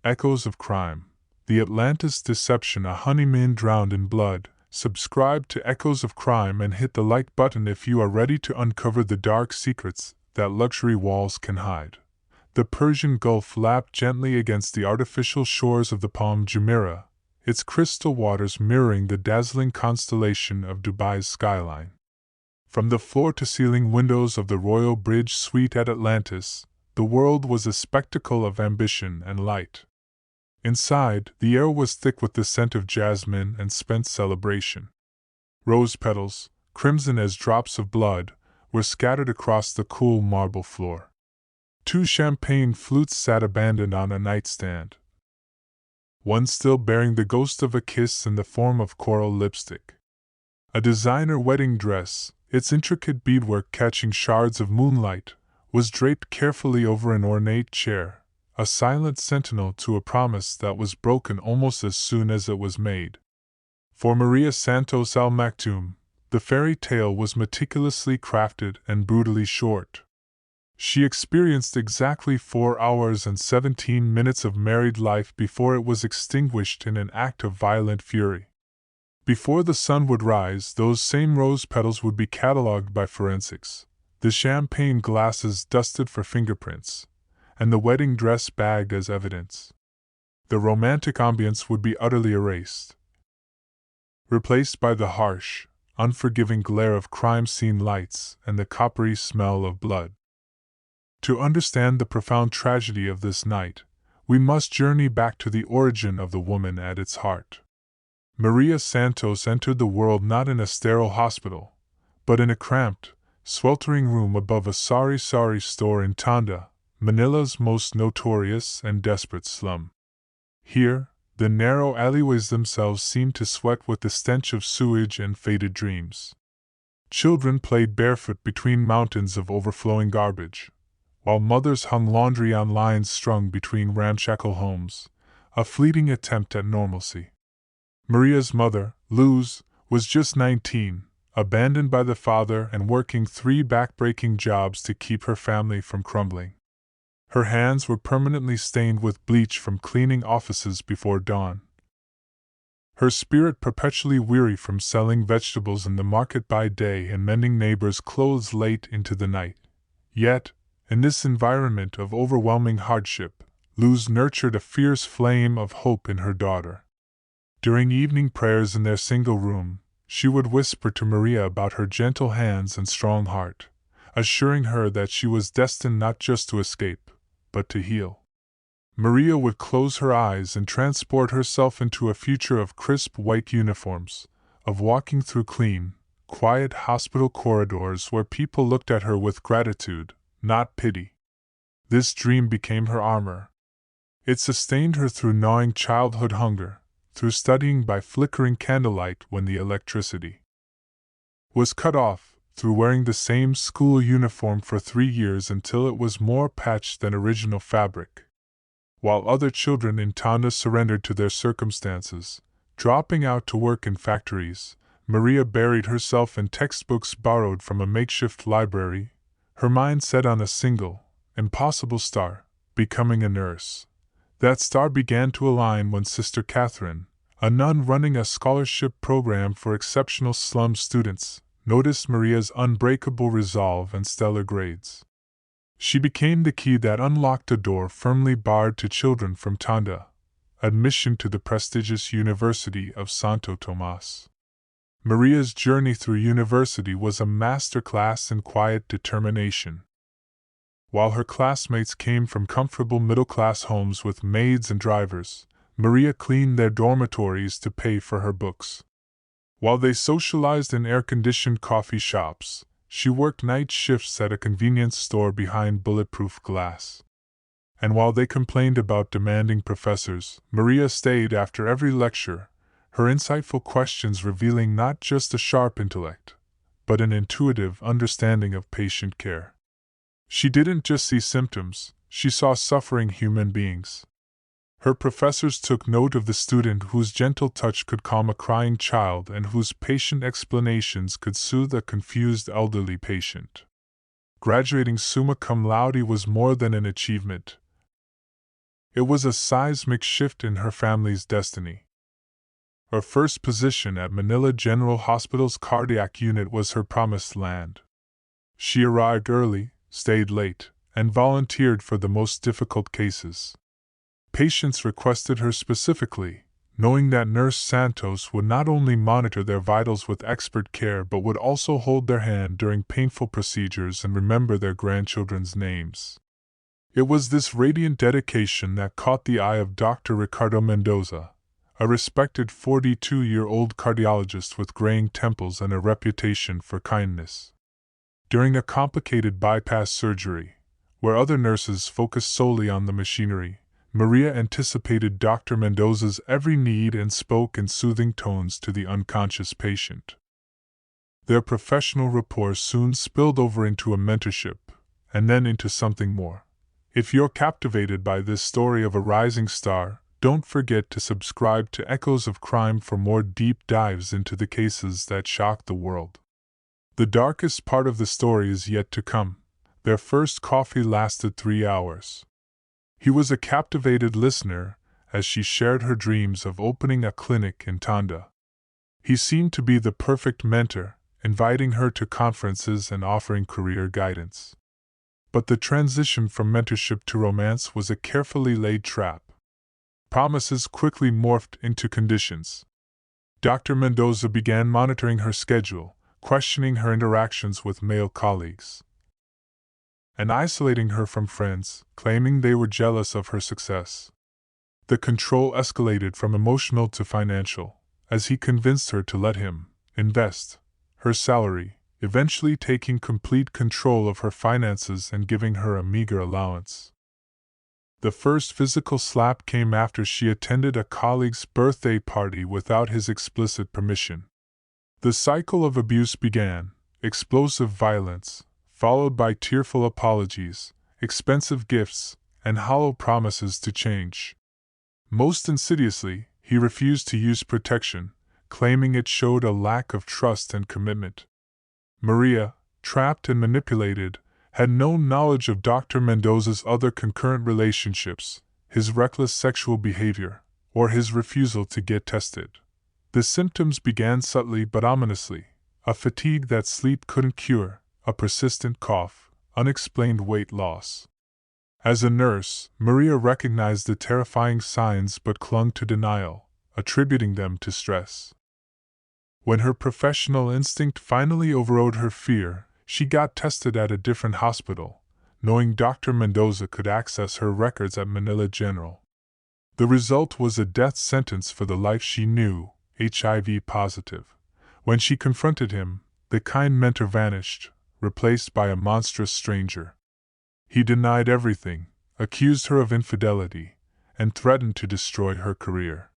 Echoes of Crime, The Atlantis Deception, A Honeymoon Drowned in Blood. Subscribe to Echoes of Crime and hit the like button if you are ready to uncover the dark secrets that luxury walls can hide. The Persian Gulf lapped gently against the artificial shores of the Palm Jumeirah, its crystal waters mirroring the dazzling constellation of Dubai's skyline. From the floor-to-ceiling windows of the Royal Bridge Suite at Atlantis, the world was a spectacle of ambition and light. Inside, the air was thick with the scent of jasmine and spent celebration. Rose petals, crimson as drops of blood, were scattered across the cool marble floor. 2 champagne flutes sat abandoned on a nightstand, one still bearing the ghost of a kiss in the form of coral lipstick. A designer wedding dress, its intricate beadwork catching shards of moonlight, was draped carefully over an ornate chair, a silent sentinel to a promise that was broken almost as soon as it was made. For Maria Santos Al Maktoum, the fairy tale was meticulously crafted and brutally short. She experienced exactly 4 hours and 17 minutes of married life before it was extinguished in an act of violent fury. Before the sun would rise, those same rose petals would be catalogued by forensics, the champagne glasses dusted for fingerprints, and the wedding dress bagged as evidence. The romantic ambience would be utterly erased, replaced by the harsh, unforgiving glare of crime scene lights and the coppery smell of blood. To understand the profound tragedy of this night, we must journey back to the origin of the woman at its heart. Maria Santos entered the world not in a sterile hospital, but in a cramped, sweltering room above a sari store in Tanda, Manila's most notorious and desperate slum. Here, the narrow alleyways themselves seemed to sweat with the stench of sewage and faded dreams. Children played barefoot between mountains of overflowing garbage, while mothers hung laundry on lines strung between ramshackle homes, a fleeting attempt at normalcy. Maria's mother, Luz, was just 19, abandoned by the father and working 3 back-breaking jobs to keep her family from crumbling. Her hands were permanently stained with bleach from cleaning offices before dawn. Her spirit perpetually weary from selling vegetables in the market by day and mending neighbors' clothes late into the night. Yet, in this environment of overwhelming hardship, Luz nurtured a fierce flame of hope in her daughter. During evening prayers in their single room, she would whisper to Maria about her gentle hands and strong heart, assuring her that she was destined not just to escape, but to heal. Maria would close her eyes and transport herself into a future of crisp white uniforms, of walking through clean, quiet hospital corridors where people looked at her with gratitude, not pity. This dream became her armor. It sustained her through gnawing childhood hunger, through studying by flickering candlelight when the electricity was cut off, through wearing the same school uniform for 3 years until it was more patched than original fabric. While other children in Tanda surrendered to their circumstances, dropping out to work in factories, Maria buried herself in textbooks borrowed from a makeshift library, her mind set on a single, impossible star, becoming a nurse. That star began to align when Sister Catherine, a nun running a scholarship program for exceptional slum students, noticed Maria's unbreakable resolve and stellar grades. She became the key that unlocked a door firmly barred to children from Tanda, admission to the prestigious University of Santo Tomas. Maria's journey through university was a masterclass in quiet determination. While her classmates came from comfortable middle-class homes with maids and drivers, Maria cleaned their dormitories to pay for her books. While they socialized in air-conditioned coffee shops, she worked night shifts at a convenience store behind bulletproof glass. And while they complained about demanding professors, Maria stayed after every lecture, her insightful questions revealing not just a sharp intellect, but an intuitive understanding of patient care. She didn't just see symptoms, she saw suffering human beings. Her professors took note of the student whose gentle touch could calm a crying child and whose patient explanations could soothe a confused elderly patient. Graduating summa cum laude was more than an achievement. It was a seismic shift in her family's destiny. Her first position at Manila General Hospital's cardiac unit was her promised land. She arrived early, stayed late, and volunteered for the most difficult cases. Patients requested her specifically, knowing that Nurse Santos would not only monitor their vitals with expert care but would also hold their hand during painful procedures and remember their grandchildren's names. It was this radiant dedication that caught the eye of Dr. Ricardo Mendoza, a respected 42-year-old cardiologist with graying temples and a reputation for kindness. During a complicated bypass surgery, where other nurses focused solely on the machinery, Maria anticipated Dr. Mendoza's every need and spoke in soothing tones to the unconscious patient. Their professional rapport soon spilled over into a mentorship, and then into something more. If you're captivated by this story of a rising star, don't forget to subscribe to Echoes of Crime for more deep dives into the cases that shocked the world. The darkest part of the story is yet to come. Their first coffee lasted 3 hours. He was a captivated listener as she shared her dreams of opening a clinic in Tonda. He seemed to be the perfect mentor, inviting her to conferences and offering career guidance. But the transition from mentorship to romance was a carefully laid trap. Promises quickly morphed into conditions. Dr. Mendoza began monitoring her schedule, questioning her interactions with male colleagues, and isolating her from friends, claiming they were jealous of her success. The control escalated from emotional to financial, as he convinced her to let him invest her salary, eventually taking complete control of her finances and giving her a meager allowance. The first physical slap came after she attended a colleague's birthday party without his explicit permission. The cycle of abuse began: explosive violence, followed by tearful apologies, expensive gifts, and hollow promises to change. Most insidiously, he refused to use protection, claiming it showed a lack of trust and commitment. Maria, trapped and manipulated, had no knowledge of Dr. Mendoza's other concurrent relationships, his reckless sexual behavior, or his refusal to get tested. The symptoms began subtly but ominously: a fatigue that sleep couldn't cure, a persistent cough, unexplained weight loss. As a nurse, Maria recognized the terrifying signs but clung to denial, attributing them to stress. When her professional instinct finally overrode her fear, she got tested at a different hospital, knowing Dr. Mendoza could access her records at Manila General. The result was a death sentence for the life she knew, HIV positive. When she confronted him, the kind mentor vanished, replaced by a monstrous stranger. He denied everything, accused her of infidelity, and threatened to destroy her career.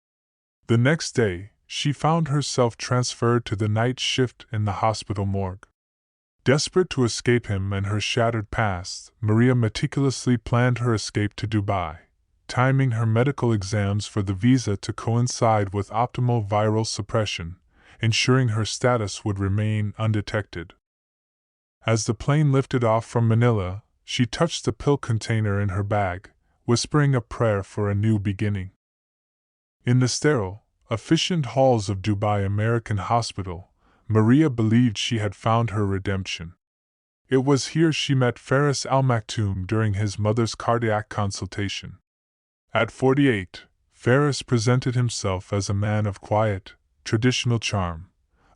The next day, she found herself transferred to the night shift in the hospital morgue. Desperate to escape him and her shattered past, Maria meticulously planned her escape to Dubai, timing her medical exams for the visa to coincide with optimal viral suppression, ensuring her status would remain undetected. As the plane lifted off from Manila, she touched the pill container in her bag, whispering a prayer for a new beginning. In the sterile, efficient halls of Dubai American Hospital, Maria believed she had found her redemption. It was here she met Faris Al Maktoum during his mother's cardiac consultation. At 48, Faris presented himself as a man of quiet, traditional charm,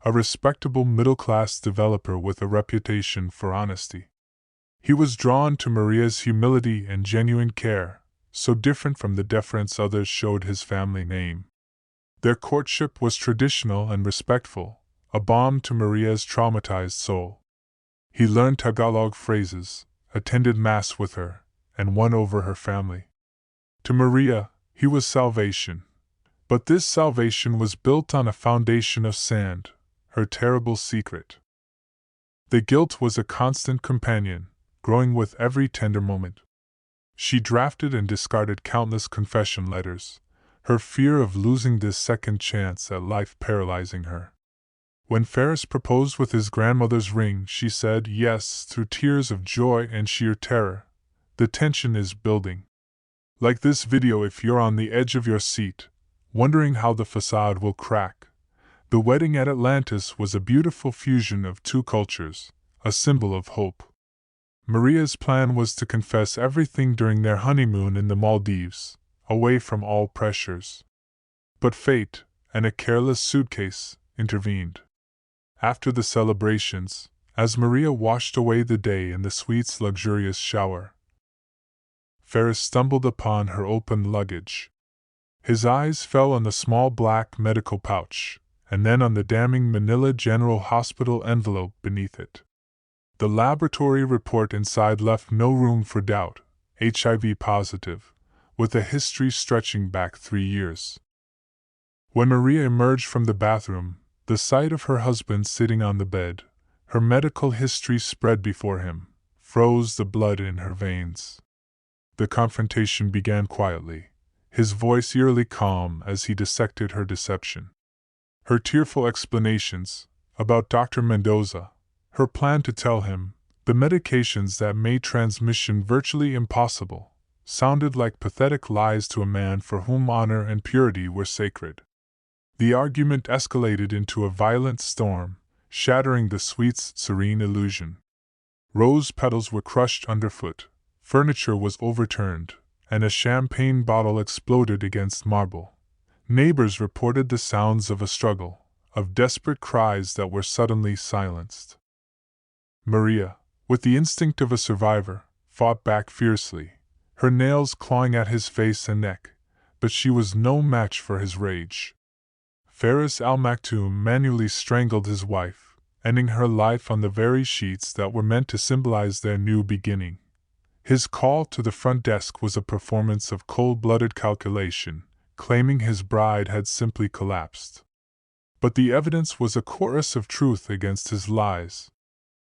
a respectable middle-class developer with a reputation for honesty. He was drawn to Maria's humility and genuine care, so different from the deference others showed his family name. Their courtship was traditional and respectful, a balm to Maria's traumatized soul. He learned Tagalog phrases, attended Mass with her, and won over her family. To Maria, he was salvation. But this salvation was built on a foundation of sand, her terrible secret. The guilt was a constant companion, growing with every tender moment. She drafted and discarded countless confession letters, her fear of losing this second chance at life paralyzing her. When Faris proposed with his grandmother's ring, she said yes through tears of joy and sheer terror. The tension is building. Like this video if you're on the edge of your seat, wondering how the facade will crack. The wedding at Atlantis was a beautiful fusion of two cultures, a symbol of hope. Maria's plan was to confess everything during their honeymoon in the Maldives, away from all pressures. But fate, and a careless suitcase, intervened. After the celebrations, as Maria washed away the day in the suite's luxurious shower, Ferris stumbled upon her open luggage. His eyes fell on the small black medical pouch, and then on the damning Manila General Hospital envelope beneath it. The laboratory report inside left no room for doubt: HIV positive, with a history stretching back 3 years. When Maria emerged from the bathroom, the sight of her husband sitting on the bed, her medical history spread before him, froze the blood in her veins. The confrontation began quietly, his voice eerily calm as he dissected her deception. Her tearful explanations about Dr. Mendoza, her plan to tell him the medications that made transmission virtually impossible, sounded like pathetic lies to a man for whom honor and purity were sacred. The argument escalated into a violent storm, shattering the suite's serene illusion. Rose petals were crushed underfoot, furniture was overturned, and a champagne bottle exploded against marble. Neighbors reported the sounds of a struggle, of desperate cries that were suddenly silenced. Maria, with the instinct of a survivor, fought back fiercely, her nails clawing at his face and neck, but she was no match for his rage. Faris Al Maktoum manually strangled his wife, ending her life on the very sheets that were meant to symbolize their new beginning. His call to the front desk was a performance of cold-blooded calculation, claiming his bride had simply collapsed. But the evidence was a chorus of truth against his lies.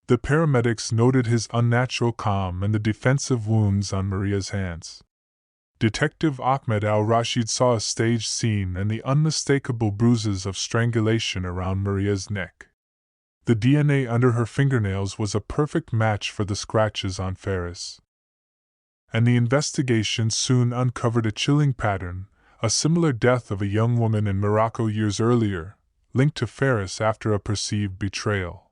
The paramedics noted his unnatural calm and the defensive wounds on Maria's hands. Detective Ahmed al-Rashid saw a staged scene and the unmistakable bruises of strangulation around Maria's neck. The DNA under her fingernails was a perfect match for the scratches on Faris. And the investigation soon uncovered a chilling pattern: a similar death of a young woman in Morocco years earlier, linked to Faris after a perceived betrayal.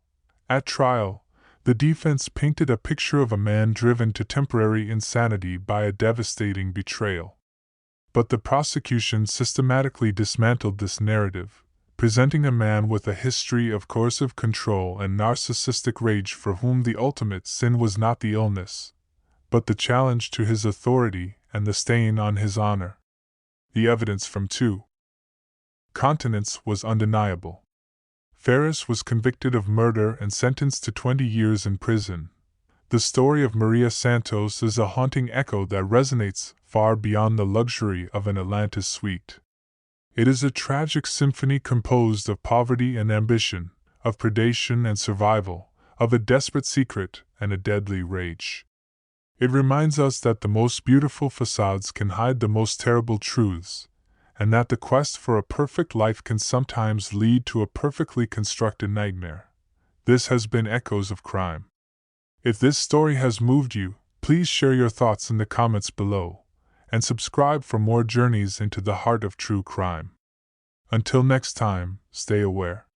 At trial, the defense painted a picture of a man driven to temporary insanity by a devastating betrayal. But the prosecution systematically dismantled this narrative, presenting a man with a history of coercive control and narcissistic rage for whom the ultimate sin was not the illness, but the challenge to his authority and the stain on his honor. The evidence from 2 continents was undeniable. Faris was convicted of murder and sentenced to 20 years in prison. The story of Maria Santos is a haunting echo that resonates far beyond the luxury of an Atlantis suite. It is a tragic symphony composed of poverty and ambition, of predation and survival, of a desperate secret and a deadly rage. It reminds us that the most beautiful facades can hide the most terrible truths, and that the quest for a perfect life can sometimes lead to a perfectly constructed nightmare. This has been Echoes of Crime. If this story has moved you, please share your thoughts in the comments below, and subscribe for more journeys into the heart of true crime. Until next time, stay aware.